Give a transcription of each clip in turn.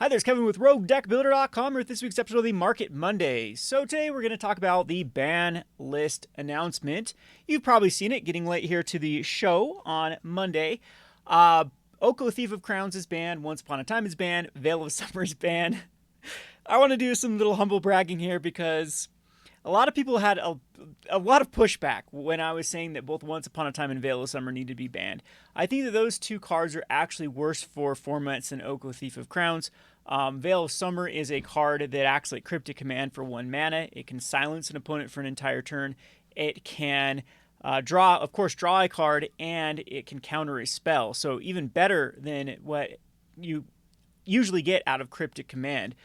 Hi, there's Kevin with RogueDeckBuilder.com with this week's episode of the Market Monday. So today we're going to talk about the ban list announcement. You've probably seen it getting late here to the show on Monday. Oko Thief of Crowns is banned, Once Upon a Time is banned, Veil of Summer is banned. I want to do some little humble bragging here because a lot of people had a lot of pushback when I was saying that both Once Upon a Time and Veil of Summer need to be banned. I think that those two cards are actually worse for formats than Oko Thief of Crowns. Veil of Summer is a card that acts like Cryptic Command for 1 mana. It can silence an opponent for an entire turn. It can draw a card, and it can counter a spell. So even better than what you usually get out of Cryptic Command.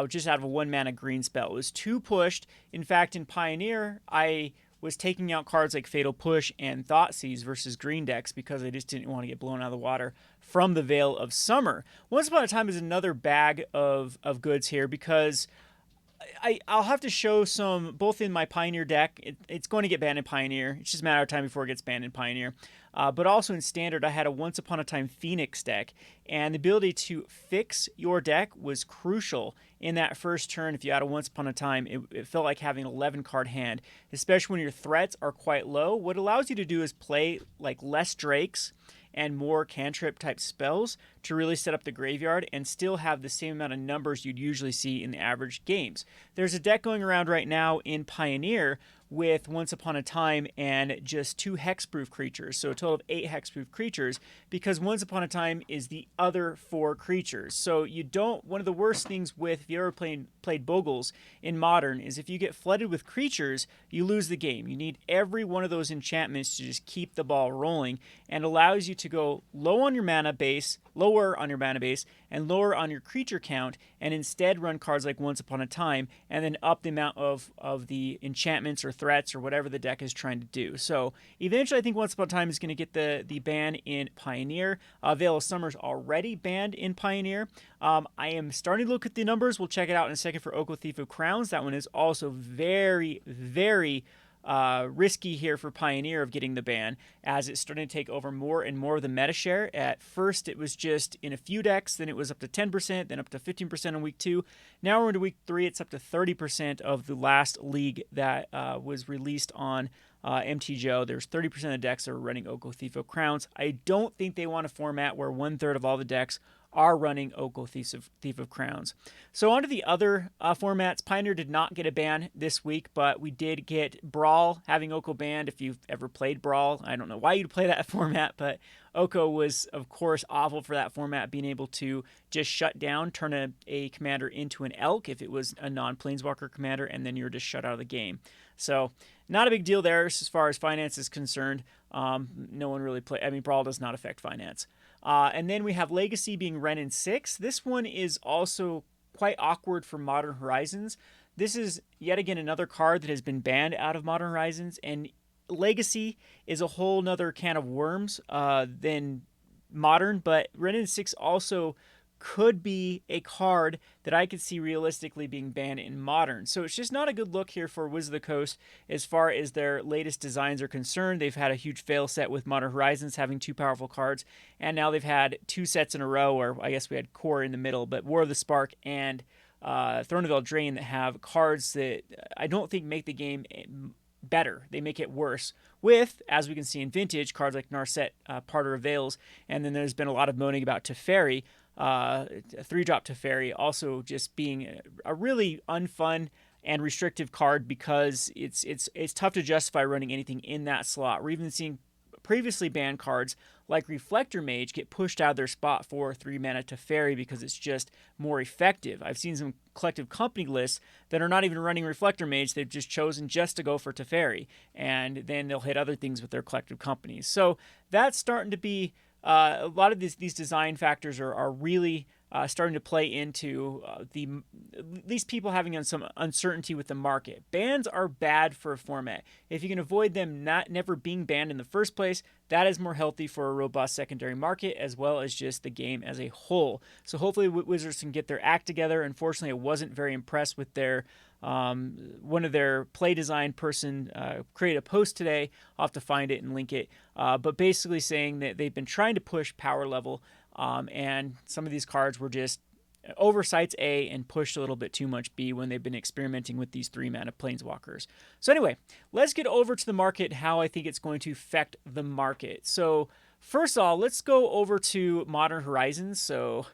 Just out of a 1 mana green spell. It was 2 pushed. In fact, in Pioneer, I was taking out cards like Fatal Push and Thoughtseize versus green decks because I just didn't want to get blown out of the water from the Veil of Summer. Once Upon a Time is another bag of goods here because I'll have to show some, both in my Pioneer deck. It's going to get banned in Pioneer. It's just a matter of time before it gets banned in Pioneer. But also in Standard, I had a Once Upon a Time Phoenix deck. And the ability to fix your deck was crucial in that first turn. If you had a Once Upon a Time, it felt like having an 11-card hand, especially when your threats are quite low. What it allows you to do is play like less Drakes and more cantrip type spells to really set up the graveyard and still have the same amount of numbers you'd usually see in the average games. There's a deck going around right now in Pioneer with Once Upon a Time and just 2 hexproof creatures, so a total of 8 hexproof creatures, because Once Upon a Time is the other 4 creatures. So you don't, one of the worst things with, if you ever played Bogles in Modern, is if you get flooded with creatures, you lose the game. You need every one of those enchantments to just keep the ball rolling, and allows you to go lower on your mana base, and lower on your creature count, and instead run cards like Once Upon a Time, and then up the amount of the enchantments or threats or whatever the deck is trying to do. So eventually I think Once Upon a Time is going to get the ban in Pioneer. Veil of Summer's already banned in Pioneer. I am starting to look at the numbers. We'll check it out in a second for Oko Thief of Crowns. That one is also very, very risky here for Pioneer of getting the ban, as it's starting to take over more and more of the meta share. At first it was just in a few decks, then it was up to 10%, then up to 15% in week 2. Now we're into week 3, it's up to 30% of the last league that was released on MTGO. There's 30% of the decks that are running Oko Thief of Crowns. I don't think they want a format where 1/3 of all the decks are running Oko Thief of Crowns. So on to the other formats. Pioneer did not get a ban this week, but we did get Brawl having Oko banned. If you've ever played Brawl, I don't know why you'd play that format, but Oko was, of course, awful for that format, being able to just shut down, turn a commander into an elk if it was a non-planeswalker commander, and then you're just shut out of the game. So not a big deal there as far as finance is concerned. No one really Brawl does not affect finance. And then we have Legacy being Wrenn and 6. This one is also quite awkward for Modern Horizons. This is yet again another card that has been banned out of Modern Horizons, and Legacy is a whole nother can of worms than Modern, but Wrenn and 6 also could be a card that I could see realistically being banned in Modern. So it's just not a good look here for Wizards of the Coast as far as their latest designs are concerned. They've had a huge fail set with Modern Horizons having 2 powerful cards, and now they've had 2 sets in a row, or I guess we had Core in the middle, but War of the Spark and Throne of Eldraine that have cards that I don't think make the game better. They make it worse with, as we can see in Vintage, cards like Narset, Parter of Veils, and then there's been a lot of moaning about Teferi, a 3-drop Teferi, also just being a really unfun and restrictive card because it's tough to justify running anything in that slot. We're even seeing previously banned cards like Reflector Mage get pushed out of their spot for 3 mana Teferi because it's just more effective. I've seen some collective company lists that are not even running Reflector Mage. They've just chosen just to go for Teferi, and then they'll hit other things with their collective companies. So that's starting to be a lot of these design factors are really starting to play into at least people having some uncertainty with the market. Bans are bad for a format. If you can avoid them never being banned in the first place, that is more healthy for a robust secondary market as well as just the game as a whole. So hopefully Wizards can get their act together. Unfortunately, I wasn't very impressed with their one of their play design person created a post today. I'll have to find it and link it. But basically saying that they've been trying to push power level, and some of these cards were just oversights A and pushed a little bit too much B when they've been experimenting with these 3-mana planeswalkers. So anyway, let's get over to the market, how I think it's going to affect the market. So first of all, let's go over to Modern Horizons. So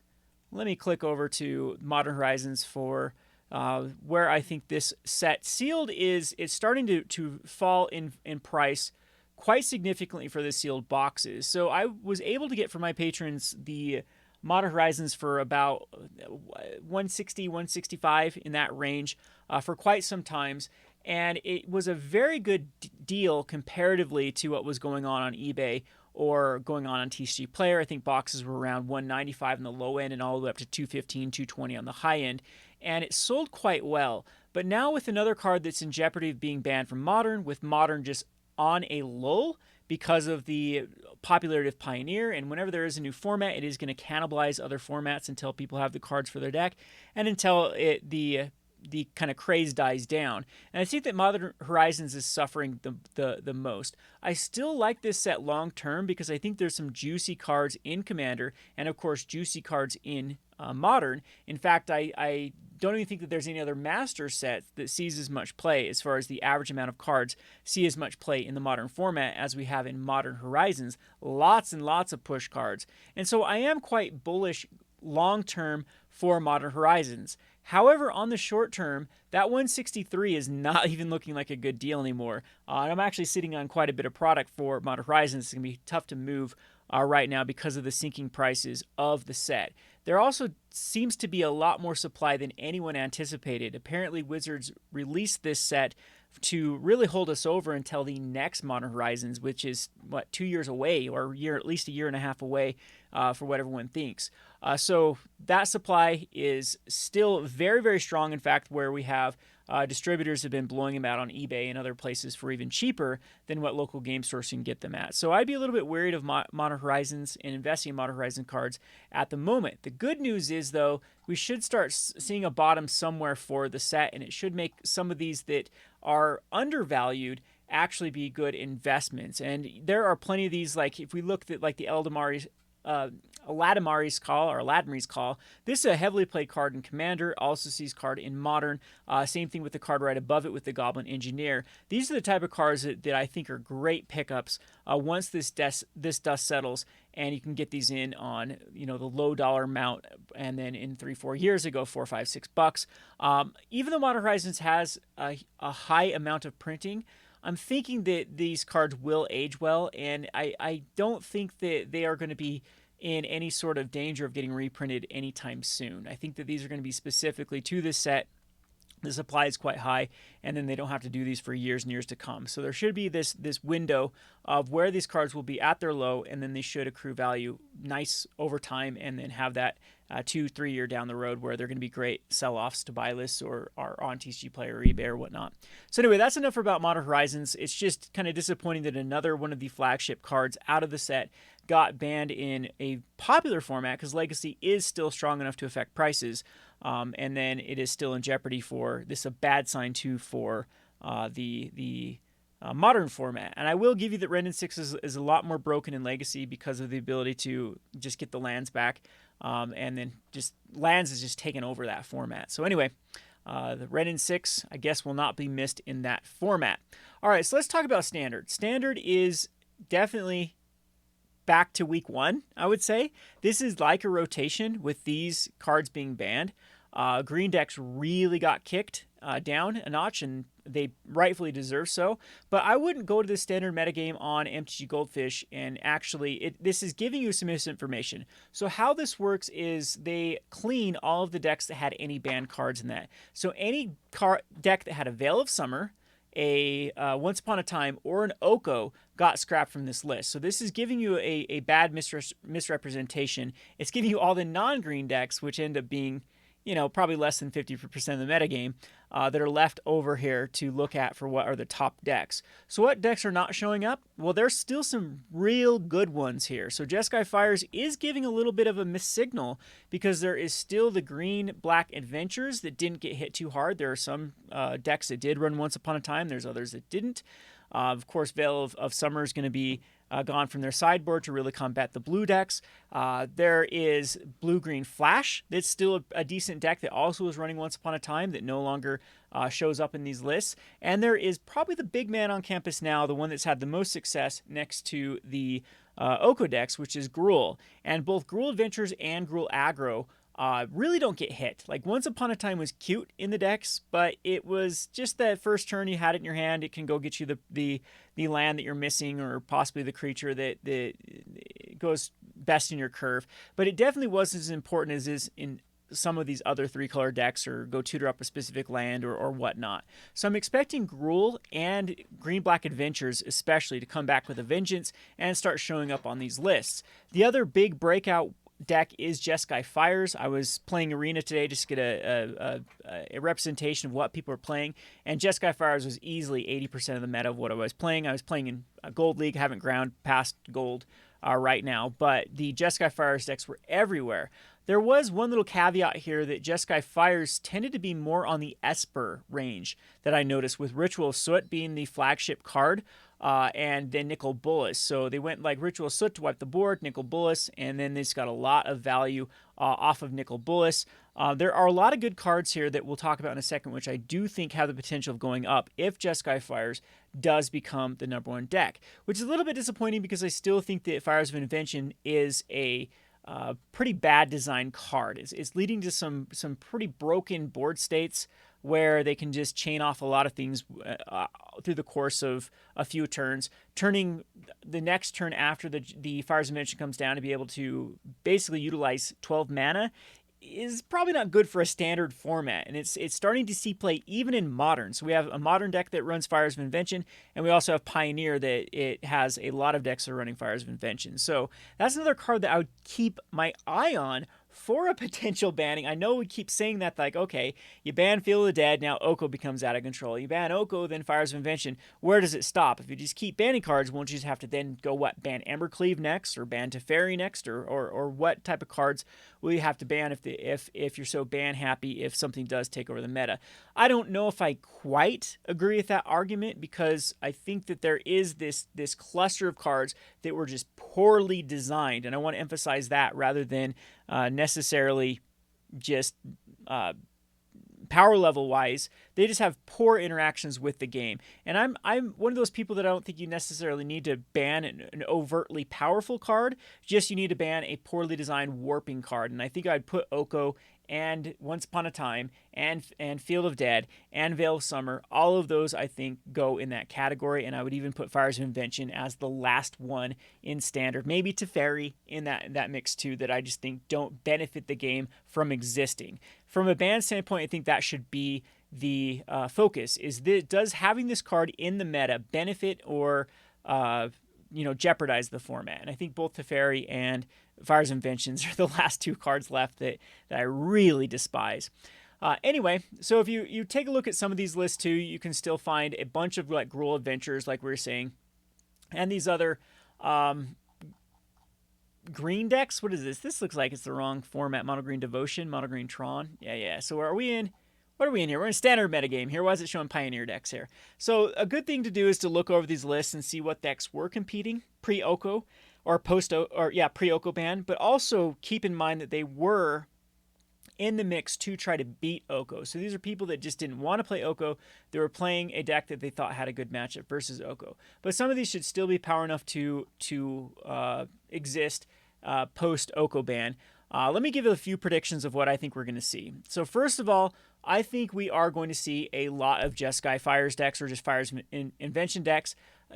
let me click over to Modern Horizons for where I think this set sealed is. It's starting to fall in price quite significantly for the sealed boxes. So I was able to get for my patrons the Modern Horizons for about 160, 165 in that range for quite some times. And it was a very good deal comparatively to what was going on eBay or going on TCG Player. I think boxes were around 195 on the low end and all the way up to 215, 220 on the high end. And it sold quite well. But now with another card that's in jeopardy of being banned from Modern, with Modern just on a lull because of the popularity of Pioneer, and whenever there is a new format, it is going to cannibalize other formats until people have the cards for their deck, and until the kind of craze dies down. And I think that Modern Horizons is suffering the most. I still like this set long term because I think there's some juicy cards in Commander, and of course juicy cards in Modern. In fact, I don't even think that there's any other master set that sees as much play as far as the average amount of cards see as much play in the Modern format as we have in Modern Horizons. Lots and lots of push cards. And so I am quite bullish long term for Modern Horizons. However, on the short term, that 163 is not even looking like a good deal anymore. And I'm actually sitting on quite a bit of product for Modern Horizons. It's going to be tough to move right now because of the sinking prices of the set. There also seems to be a lot more supply than anyone anticipated. Apparently, Wizards released this set to really hold us over until the next Modern Horizons, which is, 2 years away, or at least a year and a half away for what everyone thinks. So that supply is still very, very strong. In fact, where we have distributors have been blowing them out on eBay and other places for even cheaper than what local game stores can get them at. So I'd be a little bit worried of Modern Horizons and investing in Modern Horizon cards at the moment. The good news is, though, we should start seeing a bottom somewhere for the set, and it should make some of these that are undervalued actually be good investments. And there are plenty of these, like if we look at like the Aladamari's Call. This is a heavily played card in Commander, also sees card in Modern. Same thing with the card right above it with the Goblin Engineer. These are the type of cards that I think are great pickups once this dust settles, and you can get these in on the low dollar amount, and then in 3-4 years they go $4, $5, $6. Even though Modern Horizons has a high amount of printing, I'm thinking that these cards will age well, and I don't think that they are going to be in any sort of danger of getting reprinted anytime soon. I think that these are going to be specifically to this set. The supply is quite high, and then they don't have to do these for years and years to come. So there should be this window of where these cards will be at their low, and then they should accrue value nice over time, and then have that 2-3 year down the road where they're going to be great sell-offs to buy lists or on TCG Player or eBay or whatnot. So anyway, that's enough about Modern Horizons. It's just kind of disappointing that another one of the flagship cards out of the set got banned in a popular format, because Legacy is still strong enough to affect prices, and then it is still in jeopardy for this, a bad sign too for the Modern format. And I will give you that Wrenn and 6 is a lot more broken in Legacy because of the ability to just get the lands back, and then just lands is just taken over that format. So anyway, the Wrenn and 6, I guess, will not be missed in that format. All right, so let's talk about Standard. Standard is definitely back to week 1, I would say. This is like a rotation with these cards being banned. Green decks really got kicked down a notch, and they rightfully deserve so. But I wouldn't go to the Standard metagame on MTG Goldfish, and actually, this is giving you some misinformation. So how this works is they clean all of the decks that had any banned cards in that. So any deck that had a Veil of Summer, a Once Upon a Time, or an Oko got scrapped from this list. So this is giving you a bad misrepresentation. It's giving you all the non-green decks, which end up being, probably less than 50% of the metagame that are left over here to look at for what are the top decks. So what decks are not showing up? Well, there's still some real good ones here. So Jeskai Fires is giving a little bit of a missed signal, because there is still the green-black adventures that didn't get hit too hard. There are some decks that did run Once Upon a Time. There's others that didn't. Of course, Veil of Summer is going to be gone from their sideboard to really combat the blue decks. There is Blue-Green Flash that's still a decent deck that also was running once upon a time that no longer shows up in these lists. And there is probably the big man on campus now, the one that's had the most success next to the Oko decks, which is Gruul. And both Gruul Adventures and Gruul Aggro really don't get hit. Like, Once Upon a Time was cute in the decks, but it was just that first turn you had it in your hand, it can go get you the land that you're missing, or possibly the creature that goes best in your curve. But it definitely wasn't as important as is in some of these other 3-color decks, or go tutor up a specific land or whatnot. So I'm expecting Gruul and Green-Black Adventures especially to come back with a vengeance and start showing up on these lists. The other big breakout deck is Jeskai Fires. I was playing Arena today just to get a representation of what people are playing, and Jeskai Fires was easily 80% of the meta of what I was playing. I was playing in a Gold League, haven't ground past Gold right now, but the Jeskai Fires decks were everywhere. There was one little caveat here that Jeskai Fires tended to be more on the Esper range that I noticed, with Ritual Soot being the flagship card, and then Nicol Bolas. So they went like Ritual Soot to wipe the board, Nicol Bolas, and then they just got a lot of value off of Nicol Bolas. There are a lot of good cards here that we'll talk about in a second, which I do think have the potential of going up if Jeskai Fires does become the #1 deck, which is a little bit disappointing because I still think that Fires of Invention is a pretty bad design card. It's leading to some pretty broken board states where they can just chain off a lot of things through the course of a few turns, turning the next turn after the Fires of Invention comes down to be able to basically utilize 12 mana is probably not good for a standard format, and it's starting to see play even in Modern. So we have a Modern deck that runs Fires of Invention, and we also have Pioneer that it has a lot of decks that are running Fires of Invention. So that's another card that I would keep my eye on for a potential banning. I know we keep saying that, like, okay, you ban Field of the Dead, now Oko becomes out of control. You ban Oko, then Fires of Invention. Where does it stop? If you just keep banning cards, won't you just have to then go, what, ban Embercleave next, or ban Teferi next, or what type of cards will you have to ban if you're so ban happy if something does take over the meta? I don't know if I quite agree with that argument, because I think that there is this cluster of cards that were just poorly designed, and I want to emphasize that rather than necessarily just power level wise. They just have poor interactions with the game, and I'm one of those people that I don't think you necessarily need to ban an overtly powerful card. Just you need to ban a poorly designed warping card, and I think I'd put Oko and Once Upon a Time and Field of Dead and Veil of Summer. All of those I think go in that category, and I would even put Fires of Invention as the last one in Standard. Maybe Teferi in that mix too, that I just think don't benefit the game from existing. From a ban standpoint, I think that should be the focus. Does having this card in the meta benefit or jeopardize the format? And I think both Teferi and Fires of Inventions are the last two cards left that I really despise. Anyway, so if you take a look at some of these lists too, you can still find a bunch of like Gruul Adventures, like we were saying, and these other green decks. What is this? This looks like it's the wrong format. Mono Green Devotion, Mono Green Tron. Yeah. So are we in? What are we in here? We're in standard metagame here. Why is it showing Pioneer decks here? So a good thing to do is to look over these lists and see what decks were competing pre-Oko or pre-Oko ban, but also keep in mind that they were in the mix to try to beat Oko. So these are people that just didn't want to play Oko. They were playing a deck that they thought had a good matchup versus Oko. But some of these should still be power enough to exist post-Oko ban. Let me give you a few predictions of what I think we're going to see. So first of all, I think we are going to see a lot of Jeskai Fires decks, or just Fires Invention decks.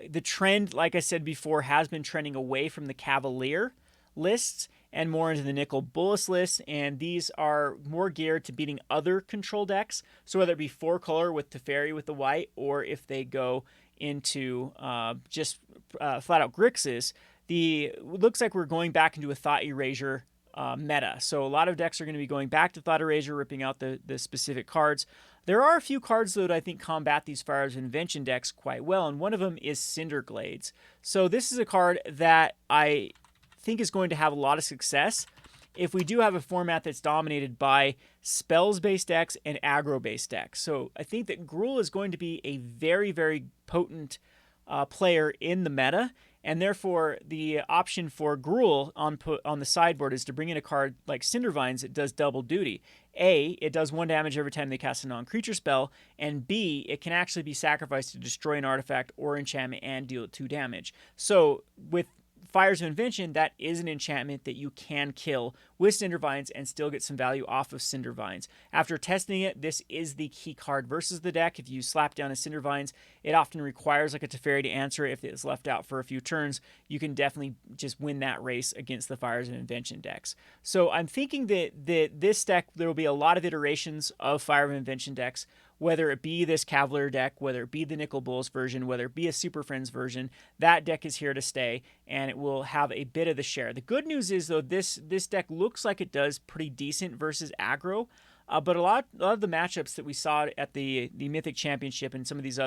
The trend, like I said before, has been trending away from the Cavalier lists and more into the Nicol Bolas lists, and these are more geared to beating other control decks. So whether it be 4-color with Teferi with the white, or if they go into just flat-out Grixis, it looks like we're going back into a Thought Erasure meta. So a lot of decks are going to be going back to Thought Erasure, ripping out the specific cards. There are a few cards, though, that I think combat these Fires of Invention decks quite well, and one of them is Cinderglades. So this is a card that I think is going to have a lot of success if we do have a format that's dominated by spells-based decks and aggro-based decks. So I think that Gruul is going to be a very, very potent player in the meta, and therefore the option for Gruul on the sideboard is to bring in a card like Cindervines that does double duty. A, it does 1 damage every time they cast a non-creature spell, and B, it can actually be sacrificed to destroy an artifact or enchantment and deal 2 damage. So with Fires of Invention, that is an enchantment that you can kill with Cindervines and still get some value off of Cindervines. After testing it, this is the key card versus the deck. If you slap down a Cindervines, it often requires like a Teferi to answer it. If it is left out for a few turns, you can definitely just win that race against the Fires of Invention decks. So I'm thinking that this deck, there will be a lot of iterations of Fire of Invention decks, whether it be this Cavalier deck, whether it be the Nicol Bolas version, whether it be a Super Friends version. That deck is here to stay, and it will have a bit of the share. The good news is, though, this deck looks like it does pretty decent versus aggro, but a lot of the matchups that we saw at the Mythic Championship and some of these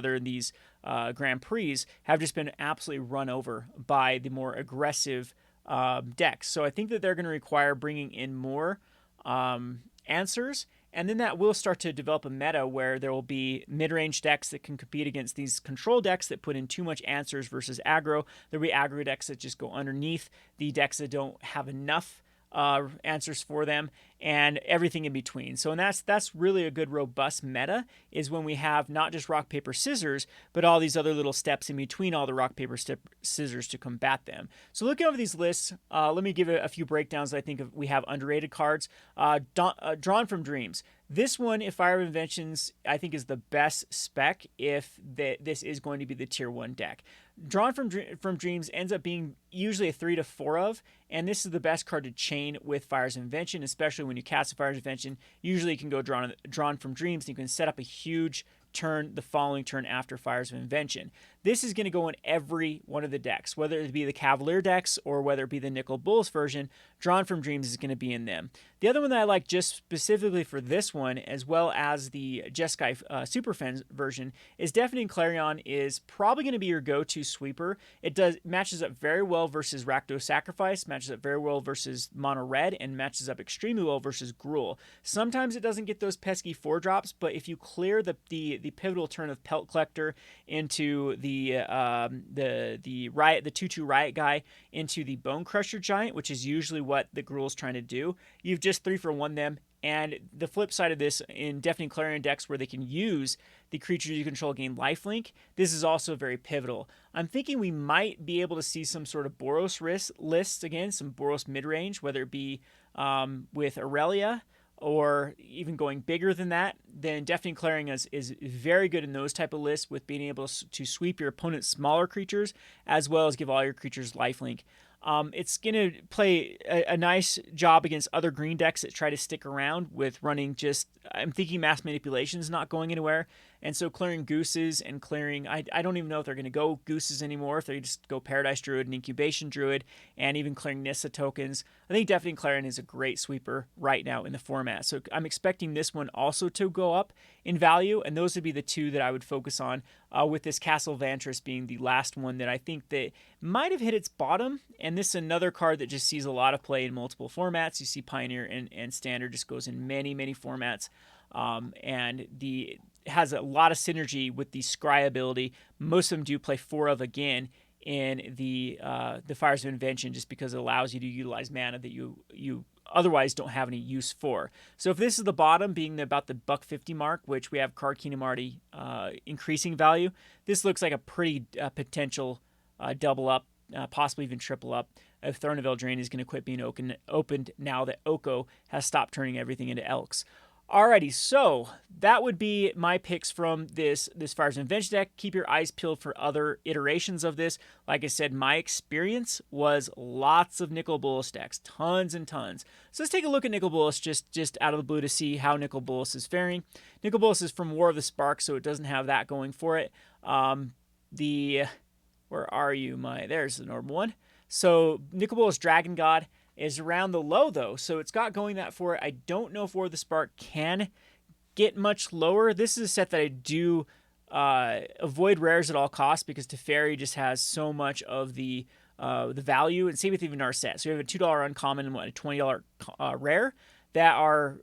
Grand Prix have just been absolutely run over by the more aggressive decks. So I think that they're going to require bringing in more answers. And then that will start to develop a meta where there will be mid-range decks that can compete against these control decks that put in too much answers versus aggro. There'll be aggro decks that just go underneath the decks that don't have enough answers for them, and everything in between. So, and that's really a good robust meta, is when we have not just rock, paper, scissors, but all these other little steps in between all the rock, paper, scissors to combat them. So looking over these lists, let me give a few breakdowns. I think we have underrated cards. Drawn from Dreams. This one, if Fire of Inventions, I think is the best spec if this is going to be the tier 1 deck. Drawn from Dreams ends up being usually a 3 to 4 of, and this is the best card to chain with Fires of Invention, especially when you cast a Fires of Invention. Usually you can go Drawn from Dreams, and you can set up a huge turn the following turn after Fires of Invention. This is going to go in every one of the decks, whether it be the Cavalier decks or whether it be the Nicol Bolas version. Drawn from Dreams is going to be in them. The other one that I like just specifically for this one, as well as the Jeskai Super Friends version, is Deafening Clarion is probably going to be your go-to sweeper. It matches up very well versus Rakdos Sacrifice, matches up very well versus Mono Red, and matches up extremely well versus Gruul. Sometimes it doesn't get those pesky 4-drops, but if you clear the pivotal turn of Pelt Collector into the 2/2 Riot Guy into the Bone Crusher Giant, which is usually what the Gruul's trying to do, you've just 3-for-1 them. And the flip side of this, in Deafening Clarion decks where they can use the creatures you control gain lifelink, this is also very pivotal. I'm thinking we might be able to see some sort of Boros lists again, some Boros mid-range, whether it be with Aurelia, or even going bigger than that. Then Deafening Clarion is very good in those type of lists, with being able to sweep your opponent's smaller creatures as well as give all your creatures lifelink. It's going to play a nice job against other green decks that try to stick around with running just, I'm thinking Mass Manipulation is not going anywhere. And so clearing Gooses and clearing, I don't even know if they're going to go Gooses anymore, if they just go Paradise Druid and Incubation Druid, and even clearing Nissa tokens. I think Deafening Clarion is a great sweeper right now in the format. So I'm expecting this one also to go up in value, and those would be the two that I would focus on, with this Castle Vantress being the last one that I think that might have hit its bottom. And this is another card that just sees a lot of play in multiple formats. You see Pioneer and Standard just goes in many, many formats. And has a lot of synergy with the Scry ability. Most of them do play 4 of again in the Fires of Invention, just because it allows you to utilize mana that you otherwise don't have any use for. So if this is the bottom, being about the $150 mark, which we have Card Kingdom already increasing value, this looks like a pretty potential double up, possibly even triple up, if Throne of Eldraine is going to quit being opened now that Oko has stopped turning everything into Elks. Alrighty, so that would be my picks from this Fires of Invention deck. Keep your eyes peeled for other iterations of this. Like I said, my experience was lots of Nicol Bolas decks, tons and tons. So let's take a look at Nicol Bolas just out of the blue to see how Nicol Bolas is faring. Nicol Bolas is from War of the Spark, so it doesn't have that going for it. Where are you? There's the normal one. So Nicol Bolas Dragon God is around the low, though, so it's got going that for it. I don't know if War of the Spark can get much lower. This is a set that I do avoid rares at all costs, because Teferi just has so much of the value, and same with even our set. So we have a $2 uncommon and a $20 rare that are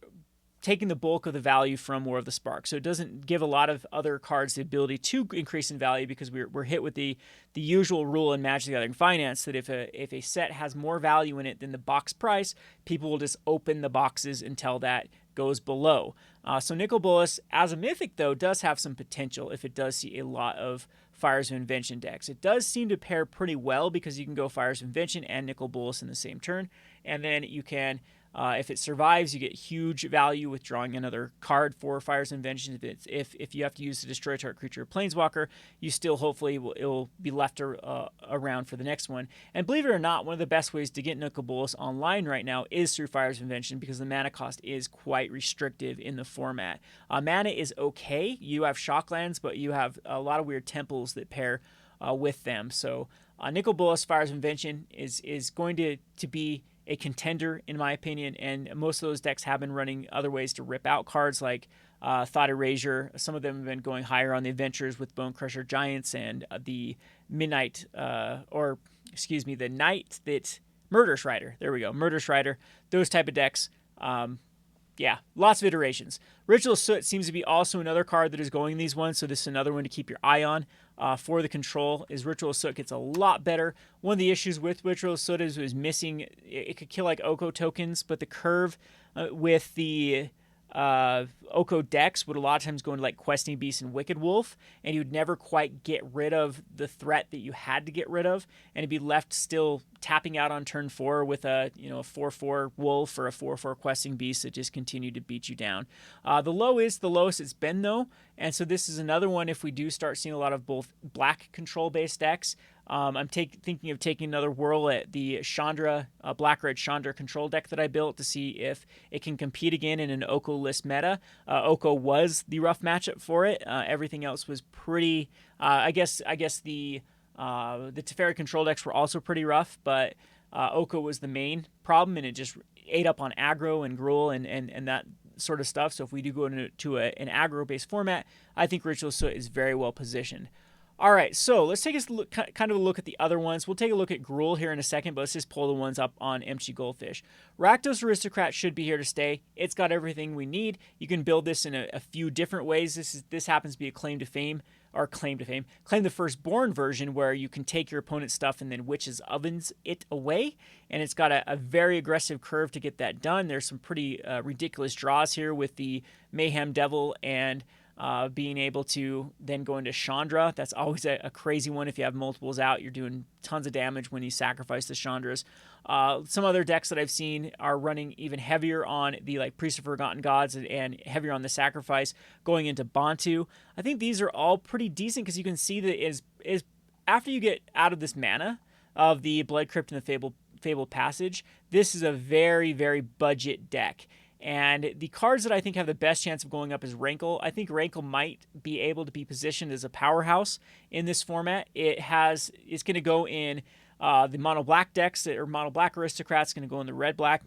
taking the bulk of the value from War of the Spark. So it doesn't give a lot of other cards the ability to increase in value, because we're hit with the usual rule in Magic the Gathering Finance that if a set has more value in it than the box price, people will just open the boxes until that goes below. So Nicol Bolas, as a Mythic, though, does have some potential if it does see a lot of Fires of Invention decks. It does seem to pair pretty well, because you can go Fires of Invention and Nicol Bolas in the same turn, and then you can, if it survives, you get huge value with drawing another card for Fires of Invention. If you have to use to destroy target creature or planeswalker, you still hopefully it will be left around for the next one. And believe it or not, one of the best ways to get Nicol Bolas online right now is through Fires of Invention, because the mana cost is quite restrictive in the format. Mana is okay. You have Shocklands, but you have a lot of weird temples that pair with them. So Nicol Bolas Fires of Invention is going to be a contender, in my opinion, and most of those decks have been running other ways to rip out cards like Thought Erasure. Some of them have been going higher on the adventures with Bone Crusher Giants and the Night that Murderous Rider. There we go, Murderous Rider. Those type of decks. Yeah, lots of iterations. Ritual Soot seems to be also another card that is going these ones, so this is another one to keep your eye on for the control. Is Ritual Soot gets a lot better. One of the issues with Ritual Soot is missing. It could kill like Oko tokens, but the curve with the Oko decks would a lot of times go into like Questing Beast and Wicked Wolf, and you'd never quite get rid of the threat that you had to get rid of, and it'd be left still tapping out on turn 4 with a 4/4 Wolf or a 4/4 Questing Beast that just continued to beat you down. The low is the lowest it's been, though, and so this is another one. If we do start seeing a lot of both black control based decks, I'm thinking of taking another whirl at the Chandra, Black-Red Chandra control deck that I built to see if it can compete again in an Oko list meta. Oko was the rough matchup for it. Everything else was pretty. I guess the Teferi control decks were also pretty rough, but Oko was the main problem, and it just ate up on aggro and Gruul and that sort of stuff. So if we do go into an aggro-based format, I think Ritual Soot is very well positioned. All right, so let's take kind of a look at the other ones. We'll take a look at Gruul here in a second, but let's just pull the ones up on Empty Goldfish. Rakdos Aristocrat should be here to stay. It's got everything we need. You can build this in a few different ways. This happens to be a claim the Firstborn version, where you can take your opponent's stuff and then Witch's Ovens it away, and it's got a very aggressive curve to get that done. There's some pretty ridiculous draws here with the Mayhem Devil and being able to then go into Chandra. That's always a crazy one. If you have multiples out, you're doing tons of damage when you sacrifice the Chandras. Some other decks that I've seen are running even heavier on the Priest of Forgotten Gods and heavier on the sacrifice, going into Bantu. I think these are all pretty decent, because you can see that is after you get out of this mana of the Blood Crypt and the Fabled Passage, this is a very, very budget deck. And the cards that I think have the best chance of going up is Rankle. I think Rankle might be able to be positioned as a powerhouse in this format. It's going to go in the mono black decks, or mono black Aristocrats, going to go in the red black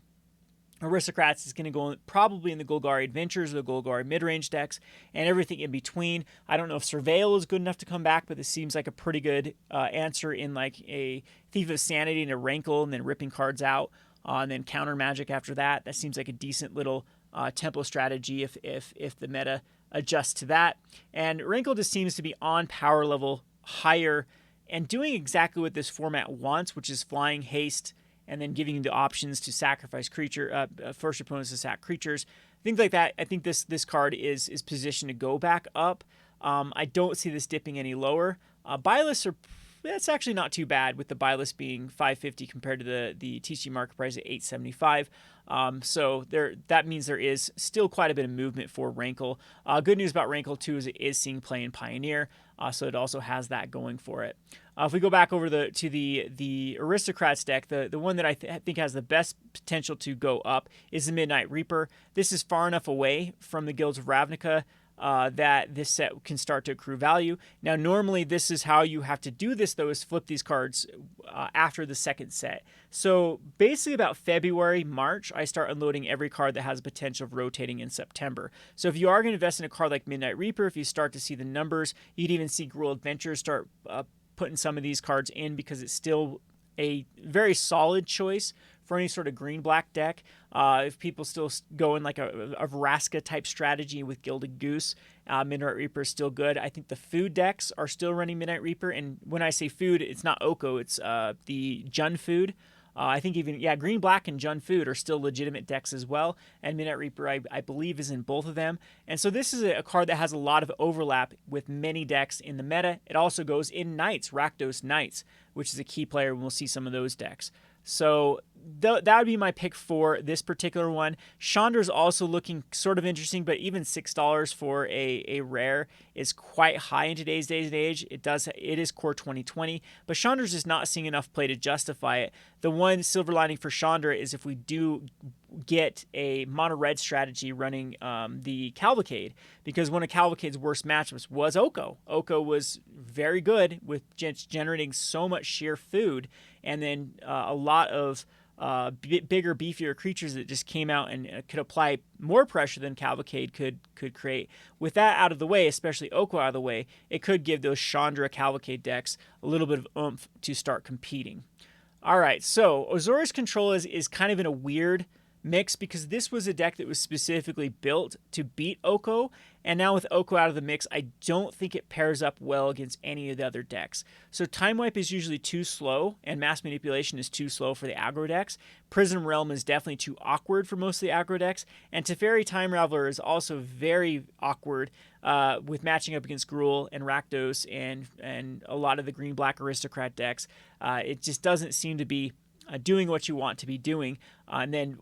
Aristocrats, is going to go probably in the Golgari Adventures or the Golgari mid-range decks, and everything in between. I don't know if Surveil is good enough to come back, but this seems like a pretty good answer in like a Thief of Sanity and a Rankle, and then ripping cards out. And then counter magic after that. That seems like a decent little tempo strategy if the meta adjusts to that. And Rankle just seems to be on power level higher and doing exactly what this format wants, which is flying, haste, and then giving you the options to sacrifice force your opponents to sack creatures, things like that. I think this card is positioned to go back up. I don't see this dipping any lower. Buy-lists that's actually not too bad, with the buy list being $550 compared to the TCG market price at $875. So that means there is still quite a bit of movement for Rankle. Good news about Rankle too is it is seeing play in Pioneer, so it also has that going for it. If we go back over to the Aristocrats deck, the one that I think has the best potential to go up is the Midnight Reaper. This is far enough away from the Guilds of Ravnica that this set can start to accrue value. Now, normally this is how you have to do this, though, is flip these cards after the second set. So basically about February, March, I start unloading every card that has potential of rotating in September. So if you are going to invest in a card like Midnight Reaper, if you start to see the numbers, you'd even see Gruul Adventures start putting some of these cards in, because it's still a very solid choice for any sort of green-black deck. If people still go in like a Vraska type strategy with Gilded Goose, Midnight Reaper is still good. I think the food decks are still running Midnight Reaper, and when I say food, it's not Oko, it's the Jund food. I think even, Green Black and Jund Food are still legitimate decks as well, and Midnight Reaper, I believe, is in both of them. And so this is a card that has a lot of overlap with many decks in the meta. It also goes in Knights, Rakdos Knights, which is a key player, and we'll see some of those decks. So that would be my pick for this particular one. Chandra's also looking sort of interesting, but even $6 for a rare is quite high in today's day and age. It is core 2020, but Chandra's just not seeing enough play to justify it. The one silver lining for Chandra is if we do get a mono red strategy running the Cavalcade, because one of Cavalcade's worst matchups was Oko. Oko was very good with generating so much sheer food, and then a lot of bigger, beefier creatures that just came out and could apply more pressure than Cavalcade could create. With that out of the way, especially Oko out of the way, it could give those Chandra Cavalcade decks a little bit of oomph to start competing. All right, so Horace Control is kind of in a weird mix because this was a deck that was specifically built to beat Oko, and now with Oko out of the mix, I don't think it pairs up well against any of the other decks. So Time Wipe is usually too slow, and Mass Manipulation is too slow for the aggro decks. Prism Realm is definitely too awkward for most of the aggro decks, and Teferi Time Raveler is also very awkward with matching up against Gruul and Rakdos and a lot of the green-black aristocrat decks. It just doesn't seem to be doing what you want to be doing. And then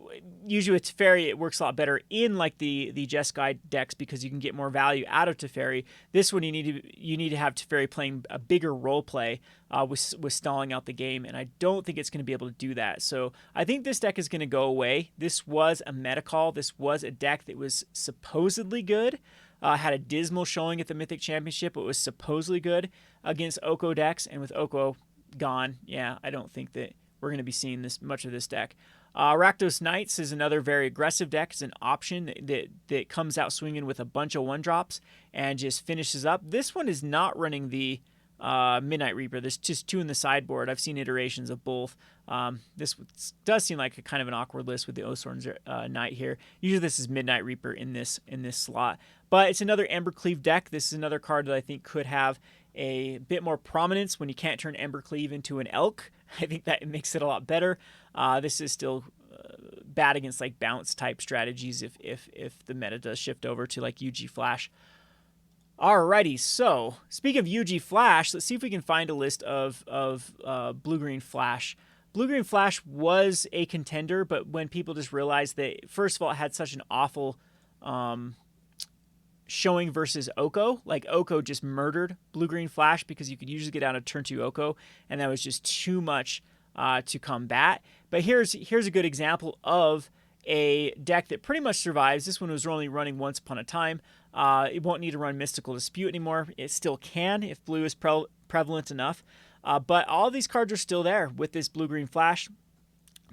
usually with Teferi, it works a lot better in like the Jeskai decks because you can get more value out of Teferi. This one you need to have Teferi playing a bigger role play with stalling out the game, and I don't think it's going to be able to do that. So I think this deck is going to go away. This was a meta call. This was a deck that was supposedly good. Had a dismal showing at the Mythic Championship, but was supposedly good against Oko decks, and with Oko gone, I don't think that we're going to be seeing much of this deck. Rakdos Knights is another very aggressive deck. It's an option that comes out swinging with a bunch of 1-drops and just finishes up. This one is not running the Midnight Reaper. There's just 2 in the sideboard. I've seen iterations of both. This does seem like a kind of an awkward list with the Osorn's Knight here. Usually this is Midnight Reaper in this slot. But it's another Embercleave deck. This is another card that I think could have a bit more prominence when you can't turn Embercleave into an elk. I think that makes it a lot better. This is still bad against like bounce type strategies if the meta does shift over to like UG Flash. Alrighty, so speaking of UG Flash, let's see if we can find a list of Blue-Green Flash. Blue-Green Flash was a contender, but when people just realized that, first of all, it had such an awful showing versus Oko. Like Oko just murdered Blue-Green Flash because you could usually get out of turn 2 Oko, and that was just too much to combat. But here's a good example of a deck that pretty much survives. This one was only running once upon a time. It won't need to run Mystical Dispute anymore. It still can if blue is prevalent enough. But all these cards are still there with this Blue-Green Flash.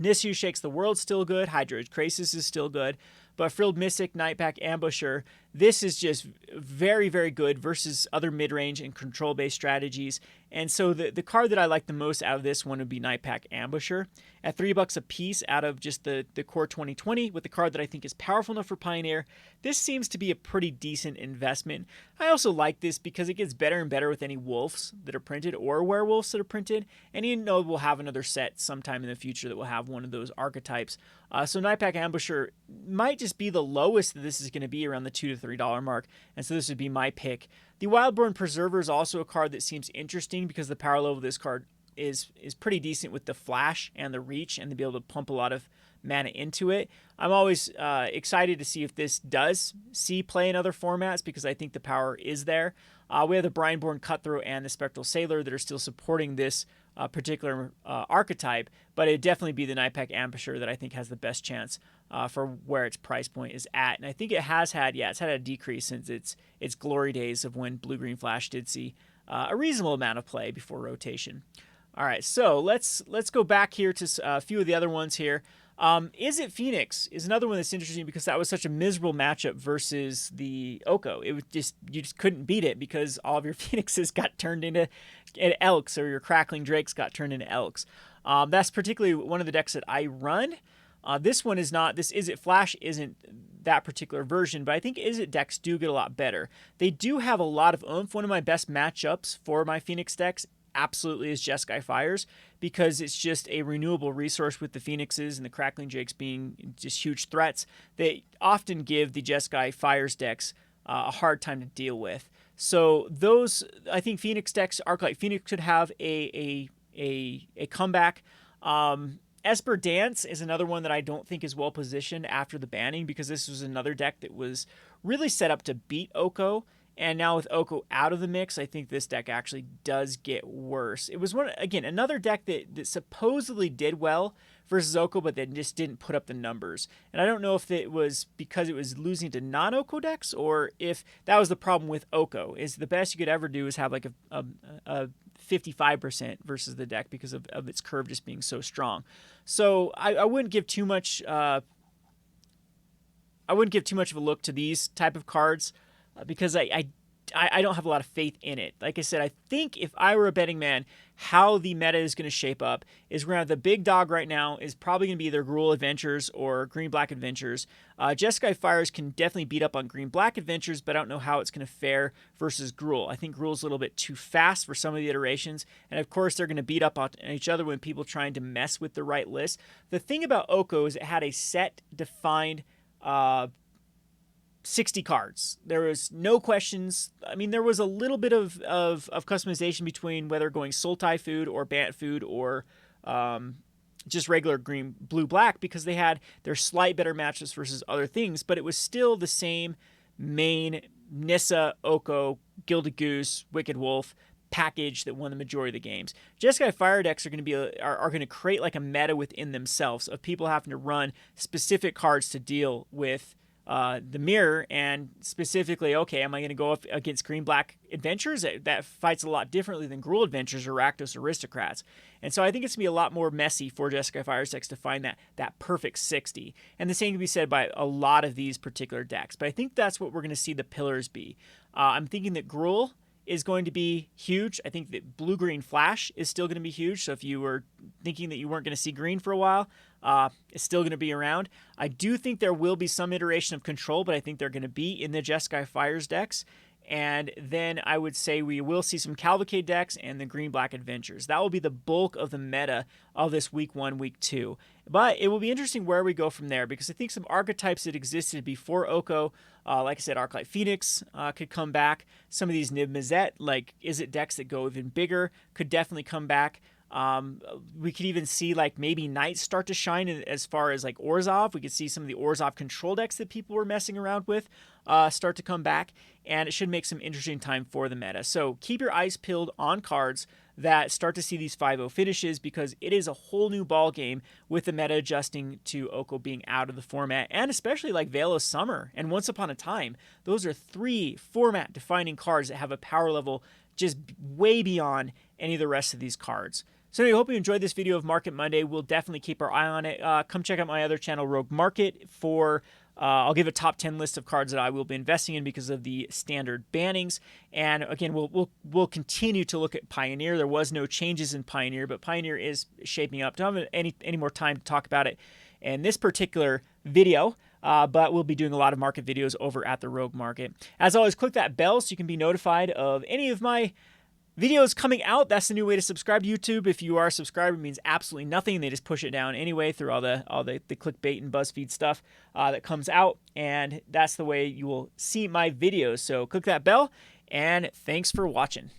Nissu Shakes the World still good. Hydra Krasis is still good. But Frilled Mystic, Nightpack Ambusher, this is just very, very good versus other mid-range and control-based strategies. And so the card that I like the most out of this one would be Nightpack Ambusher. At $3 a piece out of just the core 2020 with the card that I think is powerful enough for Pioneer, this seems to be a pretty decent investment. I also like this because it gets better and better with any wolves that are printed or werewolves that are printed. And you know we'll have another set sometime in the future that will have one of those archetypes. So Nightpack Ambusher might just be the lowest that this is going to be, around the $2 to $3 mark. And so this would be my pick. The Wildborn Preserver is also a card that seems interesting because the power level of this card is pretty decent with the flash and the reach and to be able to pump a lot of mana into it. I'm always excited to see if this does see play in other formats because I think the power is there. We have the Brineborn Cutthroat and the Spectral Sailor that are still supporting this particular archetype, but it'd definitely be the Nightpack Ambusher that I think has the best chance for where its price point is at. And I think it has had, it's had a decrease since its glory days of when Blue-Green Flash did see a reasonable amount of play before rotation. All right, so let's go back here to a few of the other ones here. Is It Phoenix is another one that's interesting because that was such a miserable matchup versus the Oko. It was you just couldn't beat it because all of your Phoenixes got turned into elks, or your Crackling Drakes got turned into elks. That's particularly one of the decks that I run. This one is not. This Is It Flash isn't that particular version, but I think Is It decks do get a lot better. They do have a lot of oomph. One of my best matchups for my Phoenix decks absolutely is Jeskai Fires, because it's just a renewable resource with the Phoenixes and the Crackling Jakes being just huge threats. They often give the Jeskai Fires decks a hard time to deal with. So those, I think Phoenix decks, Arclight Phoenix could have a comeback. Esper Dance is another one that I don't think is well positioned after the banning, because this was another deck that was really set up to beat Oko. And now with Oko out of the mix, I think this deck actually does get worse. It was another deck that supposedly did well versus Oko, but then just didn't put up the numbers. And I don't know if it was because it was losing to non-Oko decks, or if that was the problem with Oko. Is the best you could ever do is have like a 55% versus the deck because of its curve just being so strong. So I wouldn't give too much. I wouldn't give too much of a look to these type of cards, because I don't have a lot of faith in it. Like I said, I think if I were a betting man, how the meta is going to shape up is we're going to have the big dog right now is probably going to be either Gruul Adventures or Green-Black Adventures. Jeskai Fires can definitely beat up on Green-Black Adventures, but I don't know how it's going to fare versus Gruul. I think Gruul's a little bit too fast for some of the iterations, and of course they're going to beat up on each other when people trying to mess with the right list. The thing about Oko is it had a set defined 60 cards. There was no questions. I mean, there was a little bit of customization between whether going Sultai food or Bant food or just regular green, blue, black, because they had their slight better matches versus other things, but it was still the same main Nissa, Oko, Gilded Goose, Wicked Wolf package that won the majority of the games. Jeskai Fire decks are going to be are going to create like a meta within themselves of people having to run specific cards to deal with the mirror, and specifically, okay, am I going to go up against Green-Black Adventures? That fights a lot differently than Gruul Adventures or Rakdos Aristocrats. And so I think it's going to be a lot more messy for Jeskai Fire decks to find that perfect 60. And the same can be said by a lot of these particular decks. But I think that's what we're going to see the pillars be. I'm thinking that Gruul is going to be huge. I think that blue-green Flash is still going to be huge. So if you were thinking that you weren't going to see green for a while, it's still going to be around. I do think there will be some iteration of Control, but I think they're going to be in the Jeskai Fires decks. And then I would say we will see some Cavalcade decks and the Green-Black Adventures. That will be the bulk of the meta of this Week 1, Week 2. But it will be interesting where we go from there, because I think some archetypes that existed before Oko, like I said, Arclight Phoenix could come back. Some of these Nib Mizzet, like Is It decks that go even bigger, could definitely come back. We could even see like maybe Knights start to shine as far as like Orzhov. We could see some of the Orzhov control decks that people were messing around with start to come back, and it should make some interesting time for the meta. So keep your eyes peeled on cards that start to see these 5-0 finishes, because it is a whole new ball game with the meta adjusting to Oko being out of the format, and especially like Veil of Summer and Once Upon a Time. Those are 3 format defining cards that have a power level just way beyond any of the rest of these cards. So anyway, I hope you enjoyed this video of Market Monday. We'll definitely keep our eye on it. Come check out my other channel, Rogue Market, for I'll give a top 10 list of cards that I will be investing in because of the standard bannings. And again, we'll continue to look at Pioneer. There was no changes in Pioneer, but Pioneer is shaping up. Don't have any more time to talk about it in this particular video. But we'll be doing a lot of market videos over at the Rogue Market. As always, click that bell so you can be notified of any of my videos coming out. That's the new way to subscribe to YouTube. If you are a subscriber, it means absolutely nothing. They just push it down anyway through all the clickbait and BuzzFeed stuff that comes out, and that's the way you will see my videos. So click that bell, and thanks for watching.